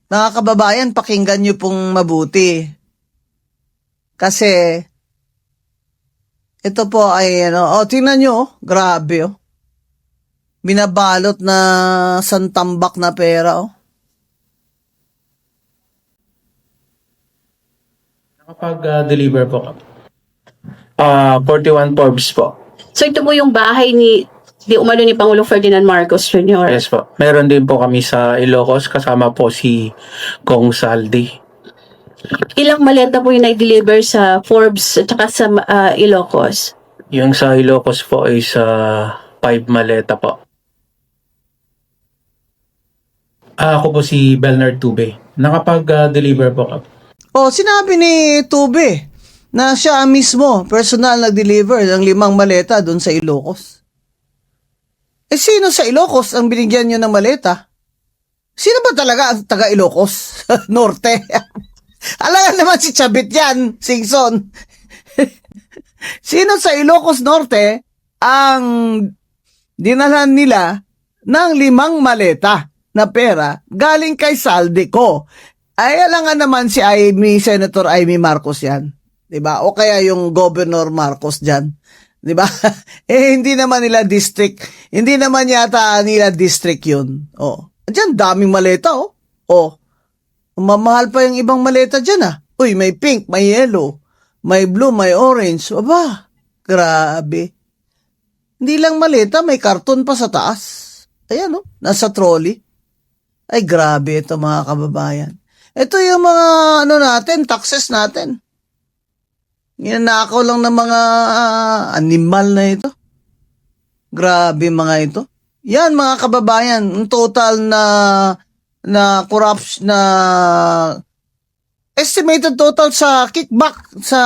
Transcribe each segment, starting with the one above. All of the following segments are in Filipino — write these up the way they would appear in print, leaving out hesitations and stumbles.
Mga kababayan, pakinggan niyo pong mabuti. Kasi, ito po ay, tingnan niyo, grabe, binabalot na santambak na pera, Nakapag-deliver po kami. 41 Forbes po. So ito po yung bahay di umano ni Pangulong Ferdinand Marcos Jr. Yes po. Meron din po kami sa Ilocos kasama po si Kong Saldi. Ilang maleta po yung na-deliver sa Forbes at saka sa Ilocos? Yung sa Ilocos po ay sa 5 maleta po. Ako po si Bernard Tube. Nakapag-deliver po kami. Sinabi ni Tube na siya mismo, personal nag-deliver ng 5 maleta doon sa Ilocos. Sino sa Ilocos ang binigyan nyo ng maleta? Sino ba talaga ang taga Ilocos? Norte. Alam naman si Chabit yan, Singson. Sino sa Ilocos Norte ang dinalan nila ng 5 maleta na pera galing kay Saldico? Ay, alangan naman si Senator Amy Marcos yan. Diba? O kaya yung Governor Marcos dyan. Diba? Hindi naman nila district. Hindi naman yata nila district yun. Diyan, daming maleta, mamahal pa yung ibang maleta dyan, Uy, may pink, may yellow, may blue, may orange. Aba, grabe. Hindi lang maleta, may karton pa sa taas. Ayan, nasa trolley. Ay, grabe ito mga kababayan. Ito yung mga, taxes natin. Ginanakaw lang ng mga animal na ito. Grabe mga ito. Yan mga kababayan, ang total na corruption na estimated total sa kickback sa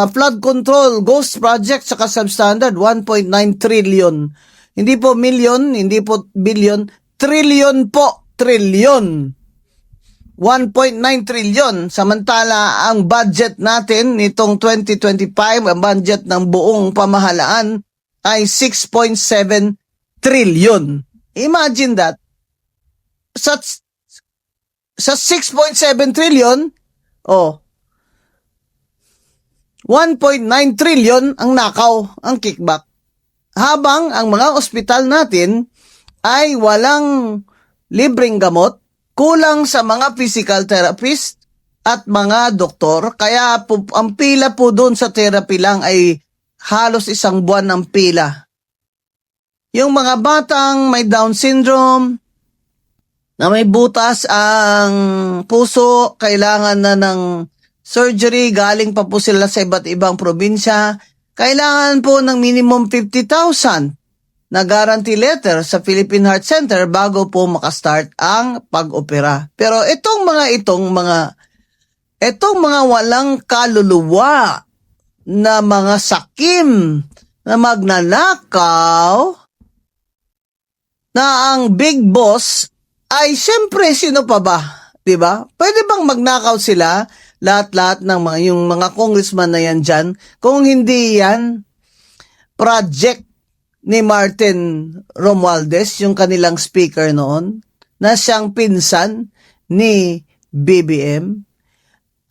flood control, ghost project, saka substandard, 1.9 trillion. Hindi po million, hindi po billion, trillion po, trillion. 1.9 trillion. Samantala, ang budget natin nitong 2025, ang budget ng buong pamahalaan ay 6.7 trillion. Imagine that. Sa 6.7 trillion, 1.9 trillion ang nakaw, ang kickback. Habang ang mga ospital natin ay walang libreng gamot, kulang sa mga physical therapist at mga doktor. Kaya ang pila po doon sa therapy lang ay halos 1 buwan ng pila. Yung mga batang may Down syndrome, na may butas ang puso, kailangan na ng surgery, galing pa po sila sa iba't ibang probinsya, kailangan po ng minimum 50,000 na guarantee letter sa Philippine Heart Center bago po makastart ang pag-opera. Pero itong mga walang kaluluwa na mga sakim na magnanakaw, na ang big boss ay siyempre sino pa ba? Diba? Pwede bang magnakaw sila? Lahat-lahat ng yung mga congressman na yan dyan. Kung hindi yan, project ni Martin Romualdez, yung kanilang speaker noon, na siyang pinsan ni BBM.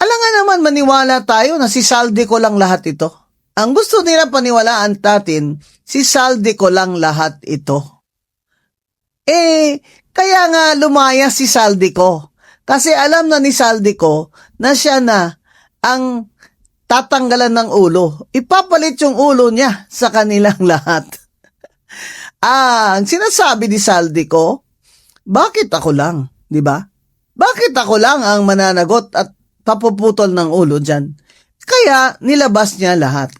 Alangan naman maniwala tayo na si Saldico lang lahat ito. Ang gusto nila paniwalaan natin, si Saldico lang lahat ito. Kaya nga lumaya si Saldico. Kasi alam na ni Saldico na siya na ang tatanggalan ng ulo. Ipapalit yung ulo niya sa kanilang lahat. Ang sinasabi ni Saldico, bakit ako lang, di ba? Bakit ako lang ang mananagot at papuputol ng ulo dyan? Kaya nilabas niya lahat.